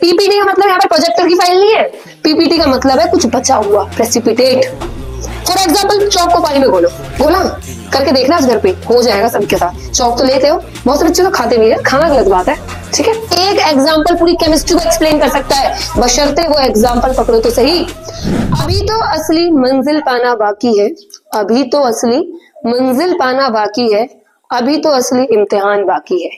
PPT का मतलब यहाँ पर प्रोजेक्टर की फाइल नहीं है, पीपीटी का मतलब है कुछ बचा हुआ, प्रेसिपिटेट। फॉर एग्जाम्पल चौक को पानी में घोलो, घोला करके देखना आज घर पे, हो जाएगा सबके साथ। चौक तो लेते हो, बहुत से बच्चे तो खाते भी है, खाना गलत बात है, ठीक है। एक एग्जाम्पल पूरी केमिस्ट्री को एक्सप्लेन कर सकता है, बशर्ते वो एग्जाम्पल पकड़ो तो सही। अभी तो असली मंजिल पाना बाकी है, अभी तो असली मंजिल पाना बाकी है, अभी तो असली इम्तिहान बाकी है,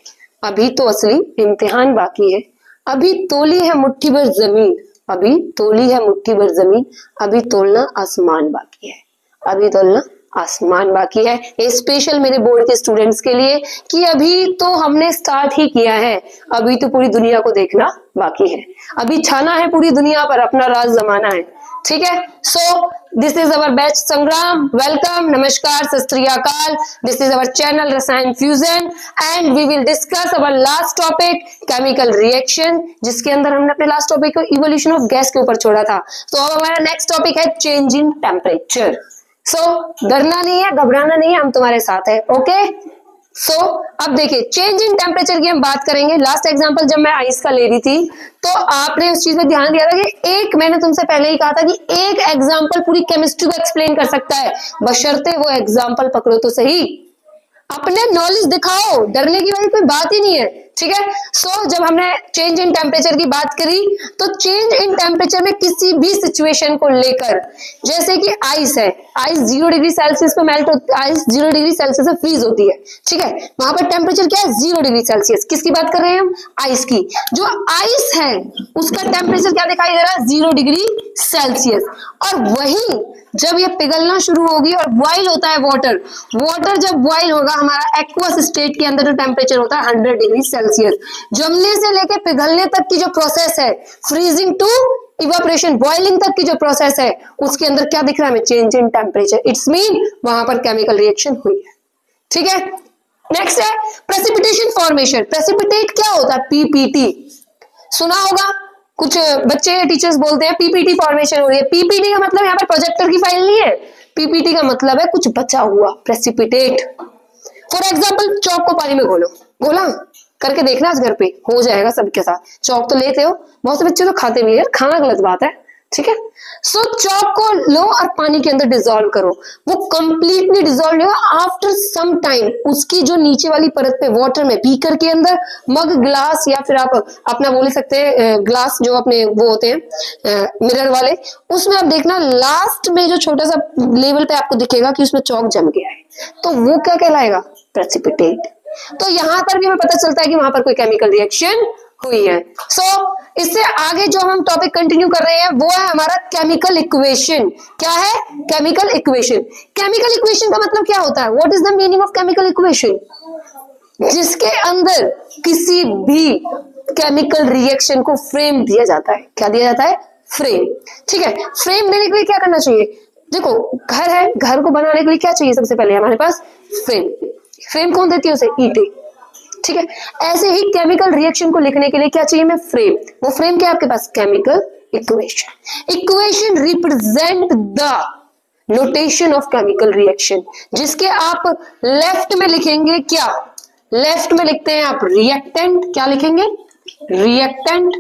अभी तो असली इम्तिहान बाकी है, अभी तोली है मुट्ठी भर जमीन, अभी तोली है मुट्ठी भर जमीन, अभी तोलना आसमान बाकी है, अभी तोलना आसमान बाकी है। ये स्पेशल मेरे बोर्ड के स्टूडेंट्स के लिए कि अभी तो हमने स्टार्ट ही किया है, अभी तो पूरी दुनिया को देखना बाकी है, अभी छाना है पूरी दुनिया पर, अपना राज जमाना है, ठीक है। So this is our batch Sangram, welcome, नमस्कार, सत श्री अकाल। This is our channel Rasayan fusion and we will discuss our last topic chemical reaction, जिसके अंदर हमने अपने लास्ट टॉपिक को इवोल्यूशन ऑफ गैस के ऊपर छोड़ा था। तो अब हमारा नेक्स्ट टॉपिक है चेंज इन टेम्परेचर। सो डरना नहीं है, घबराना नहीं है, हम तुम्हारे साथ है, ओके। सो अब देखिए चेंज इन टेम्परेचर की हम बात करेंगे। लास्ट एग्जांपल जब मैं आइस का ले रही थी तो आपने उस चीज में ध्यान दिया था कि एक, मैंने तुमसे पहले ही कहा था कि एक एग्जांपल पूरी केमिस्ट्री को एक्सप्लेन कर सकता है, बशर्ते वो एग्जांपल पकड़ो तो सही। अपने नॉलेज दिखाओ, डरने की वाली कोई बात ही नहीं है, ठीक है। सो जब हमने चेंज इन टेम्परेचर की बात करी तो चेंज इन टेम्परेचर में किसी भी सिचुएशन को लेकर, जैसे कि आइस है, आइस 0 डिग्री सेल्सियस पे मेल्ट होती है, आइस 0 डिग्री सेल्सियस पे फ्रीज होती है, ठीक है। वहां पर टेम्परेचर क्या है, 0 डिग्री सेल्सियस। किसकी बात कर रहे हैं हम, आइस की। जो आइस है उसका टेम्परेचर क्या दिखाई दे रहा है, 0 डिग्री सेल्सियस। और वही जब ये पिघलना शुरू होगी और बॉइल होता है वाटर, वाटर जब बॉइल होगा हमारा एक्वस स्टेट के अंदर जो टेम्परेचर होता है 100 डिग्री सेल्सियस। जमने से लेके पिघलने तक की जो प्रोसेस है, फ्रीजिंग टू इवापोरेशन, बॉइलिंग तक की जो प्रोसेस है, उसके अंदर क्या दिख रहा है हमें, change in temperature. It's mean वहां पर केमिकल रिएक्शन हुई है, ठीक है। नेक्स्ट है प्रेसिपिटेशन फॉर्मेशन। प्रेसिपिटेट क्या होता है, पीपीटी सुना होगा, कुछ बच्चे टीचर्स बोलते हैं पीपीटी फॉर्मेशन हो रही है। पीपीटी का मतलब यहाँ पर प्रोजेक्टर की फाइल नहीं है, पीपीटी का मतलब है कुछ बचा हुआ, प्रेसिपिटेट। फॉर एग्जाम्पल चौक को पानी में घोलो, घोला करके देखना आज घर पे, हो जाएगा सबके साथ। चौक तो लेते हो, बहुत से बच्चे तो खाते भी है, खाना गलत बात है, ठीक है। सो चौक को लो और पानी के अंदर डिसॉल्व करो, वो कंप्लीटली डिसॉल्व होगा आफ्टर सम टाइम। उसकी जो नीचे वाली परत पे वाटर में, बीकर के अंदर, मग, ग्लास या फिर आप अपना बोल सकते हैं ग्लास जो अपने वो होते हैं मिरर वाले, उसमें आप देखना लास्ट में जो छोटा सा लेवल पे आपको दिखेगा कि उसमें चौक जम गया है, तो वो क्या कहलाएगा, प्रेसिपिटेट। तो यहां पर भी हमें पता चलता है कि वहां पर कोई केमिकल रिएक्शन हुई है। सो इससे आगे जो हम टॉपिक कंटिन्यू कर रहे हैं वो है हमारा केमिकल इक्वेशन। क्या है, केमिकल इक्वेशन। केमिकल इक्वेशन का मतलब क्या होता है, what is the meaning of chemical equation, जिसके अंदर किसी भी केमिकल रिएक्शन को फ्रेम दिया जाता है। क्या दिया जाता है, फ्रेम, ठीक है। फ्रेम देने के लिए क्या करना चाहिए, देखो घर है, घर को बनाने के लिए क्या चाहिए, सबसे पहले हमारे पास फ्रेम। फ्रेम कौन देती है उसे, ईंटें, ठीक है। ऐसे ही केमिकल रिएक्शन को लिखने के लिए क्या चाहिए हमें, फ्रेम। वो फ्रेम क्या है आपके पास, chemical equation. Equation represent the notation of chemical reaction, जिसके आप लेफ्ट में लिखेंगे क्या, लेफ्ट में लिखते हैं आप रिएक्टेंट, क्या लिखेंगे, रिएक्टेंट,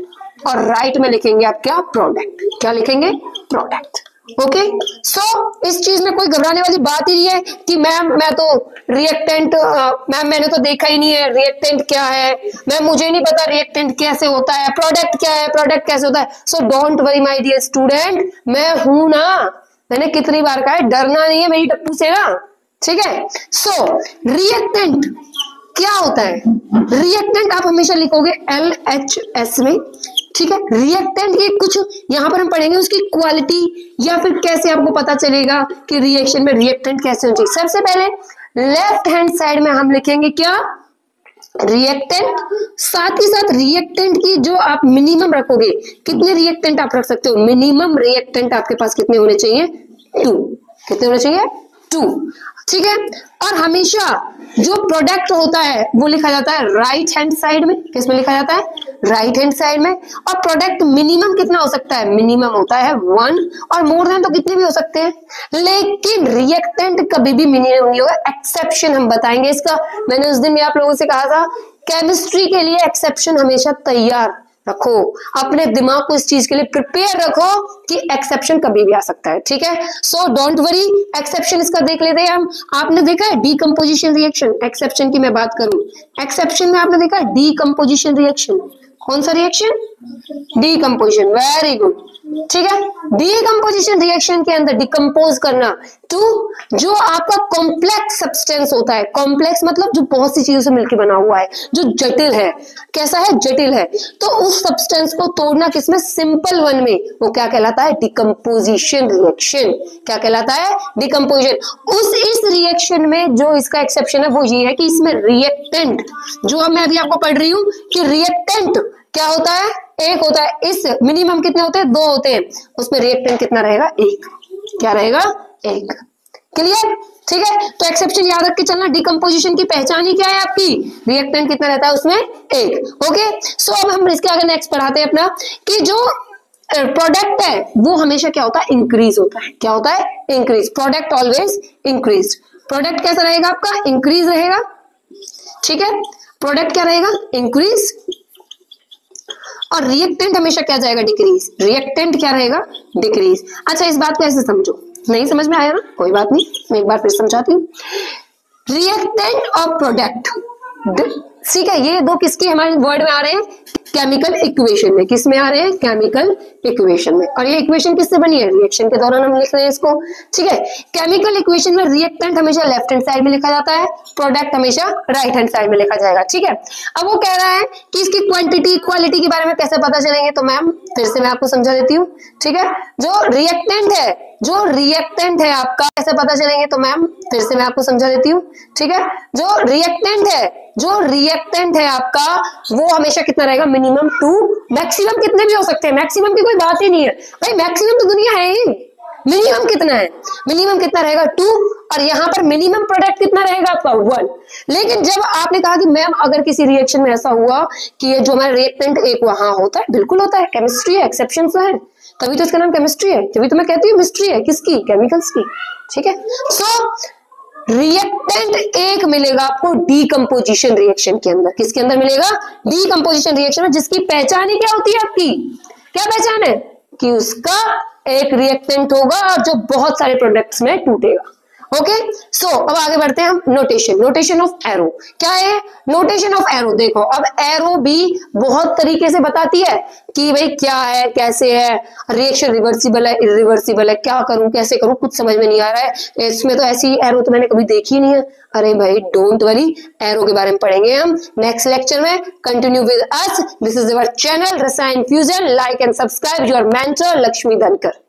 और राइट में लिखेंगे आप क्या, प्रोडक्ट, क्या लिखेंगे, प्रोडक्ट। ओके, सो इस चीज में कोई घबराने वाली बात ही नहीं है कि मैम मैं तो रिएक्टेंट, मैम मैंने तो देखा ही नहीं है रिएक्टेंट क्या है, मैम मुझे नहीं पता रिएक्टेंट कैसे होता है, प्रोडक्ट क्या है, प्रोडक्ट कैसे होता है। So don't worry my dear student, मैं हूं ना, मैंने कितनी बार कहा है, डरना नहीं है मेरी टप्पू से ना, ठीक है। सो रिएक्टेंट क्या होता है, रिएक्टेंट आप हमेशा लिखोगे LHS में, ठीक है। रिएक्टेंट के कुछ यहां पर हम पढ़ेंगे उसकी क्वालिटी, या फिर कैसे आपको पता चलेगा कि रिएक्शन में रिएक्टेंट कैसे होना चाहिए। सबसे पहले लेफ्ट हैंड साइड में हम लिखेंगे क्या, रिएक्टेंट। साथ ही साथ रिएक्टेंट की जो आप मिनिमम रखोगे, कितने रिएक्टेंट आप रख सकते हो, मिनिमम रिएक्टेंट आपके पास कितने होने चाहिए, 2। कितने होने चाहिए, 2, ठीक है। और हमेशा जो प्रोडक्ट होता है वो लिखा जाता है राइट हैंड साइड में, किसमें लिखा जाता है, राइट हैंड साइड में। और प्रोडक्ट मिनिमम कितना हो सकता है, मिनिमम होता है 1, और मोर देन तो कितने भी हो सकते हैं, लेकिन रिएक्टेंट कभी भी मिनिमम नहीं होगा। एक्सेप्शन हम बताएंगे इसका, मैंने उस दिन भी आप लोगों से कहा था केमिस्ट्री के लिए एक्सेप्शन हमेशा तैयार, रखो, अपने दिमाग को इस चीज के लिए प्रिपेयर रखो कि एक्सेप्शन कभी भी आ सकता है, ठीक है। सो डोंट वरी, एक्सेप्शन इसका देख लेते हैं हम। आपने देखा है डीकंपोजिशन रिएक्शन, एक्सेप्शन की मैं बात करूं, एक्सेप्शन में आपने देखा है डीकंपोजिशन रिएक्शन, कौन सा रिएक्शन, डीकंपोजिशन, वेरी गुड, ठीक है। डीकंपोजिशन रिएक्शन के अंदर डिकम्पोज करना टू जो आपका कॉम्प्लेक्स सब्सटेंस होता है, कॉम्प्लेक्स मतलब जो बहुत सी चीजों से मिलकर बना हुआ है, जो जटिल है, कैसा है, जटिल है, तो उस सब्सटेंस को तोड़ना किसमें, सिंपल वन में, वो क्या कहलाता है, डिकम्पोजिशन रिएक्शन, क्या कहलाता है, डिकम्पोजिशन। इस रिएक्शन में जो इसका एक्सेप्शन है वो ये है कि इसमें रिएक्टेंट, जो मैं अभी आपको पढ़ रही हूं कि रिएक्टेंट क्या होता है, एक होता है, इस मिनिमम कितने होते हैं, 2 होते हैं, उसमें रिएक्टेंट कितना रहेगा, 1, क्या रहेगा, 1, क्लियर, ठीक है। तो एक्सेप्शन याद रख के चलना, डिकम्पोजिशन की पहचान ही क्या है आपकी, रिएक्टेंट कितना रहता है उसमें, 1, ओके। सो अब हम इसके आगे नेक्स्ट पढ़ाते हैं अपना कि जो प्रोडक्ट है वो हमेशा क्या होता है, इंक्रीज होता है, क्या होता है, increase, product always increase, product कैसा रहेगा आपका, इंक्रीज रहेगा, ठीक है, प्रोडक्ट क्या रहेगा, इंक्रीज, और रिएक्टेंट हमेशा क्या जाएगा, डिक्रीज, रिएक्टेंट क्या रहेगा, डिक्रीज। अच्छा इस बात को ऐसे समझो, नहीं समझ में आया ना, कोई बात नहीं, मैं एक बार फिर समझाती हूँ। रिएक्टेंट और प्रोडक्ट, ठीक है, ये दो किसके हमारे वर्ड में आ रहे हैं, केमिकल इक्वेशन में, किस में आ रहे हैं, केमिकल इक्वेशन में, और ये इक्वेशन किससे बनी है, रिएक्शन के दौरान हम लिख रहे हैं इसको, ठीक है। केमिकल इक्वेशन में रिएक्टेंट हमेशा लेफ्ट हैंड साइड में लिखा जाता है, प्रोडक्ट हमेशा राइट हैंड साइड में लिखा जाएगा, ठीक है। अब वो कह रहा है कि इसकी क्वांटिटी क्वालिटी के बारे में कैसे पता चलेंगे, तो मैम फिर से मैं आपको समझा देती हूँ, ठीक है। जो रिएक्टेंट है आपका कैसे पता चलेंगे, तो मैम फिर से मैं आपको समझा देती हूँ, ठीक है। जो रिएक्टेंट है आपका वो हमेशा कितना रहेगा, मिनिमम 2, मैक्सिमम कितने भी हो सकते हैं, मैक्सिमम की कोई बात ही नहीं है भाई, मैक्सिमम तो दुनिया है ही, मिनिमम कितना है, मिनिमम कितना रहेगा, 2, और यहाँ पर मिनिमम प्रोडक्ट कितना रहेगा आपका, 1। लेकिन जब आपने कहा कि मैम अगर किसी रिएक्शन में ऐसा हुआ कि ये जो हमारा रिएक्टेंट एक वहां होता है, बिल्कुल होता है, केमिस्ट्री है, एक्सेप्शन तो है, तभी तो इसका नाम केमिस्ट्री है, तभी तो मैं कहती हूँ मिस्ट्री है, किसकी, केमिकल्स की, ठीक है। सो रिएक्टेंट एक मिलेगा आपको डीकंपोजिशन रिएक्शन के अंदर, किसके अंदर मिलेगा, डीकंपोजिशन रिएक्शन में, जिसकी पहचान ही क्या होती है आपकी, क्या पहचान है, कि उसका एक रिएक्टेंट होगा और जो बहुत सारे प्रोडक्ट्स में टूटेगा, ओके। सो अब आगे बढ़ते हैं हम, नोटेशन ऑफ एरो, क्या है नोटेशन ऑफ एरो, देखो अब एरो भी बहुत तरीके से बताती है कि भाई क्या है, कैसे है, रिएक्शन रिवर्सिबल है, इरिवर्सिबल है, क्या करूं, कैसे करूं, कुछ समझ में नहीं आ रहा है, इसमें तो ऐसी एरो तो मैंने कभी देखी नहीं है, अरे भाई डोंट वरी, एरो के बारे में पढ़ेंगे हम नेक्स्ट लेक्चर में, continue with us, this is our channel Rasayan fusion, like and subscribe, your mentor Lakshmi धनकर।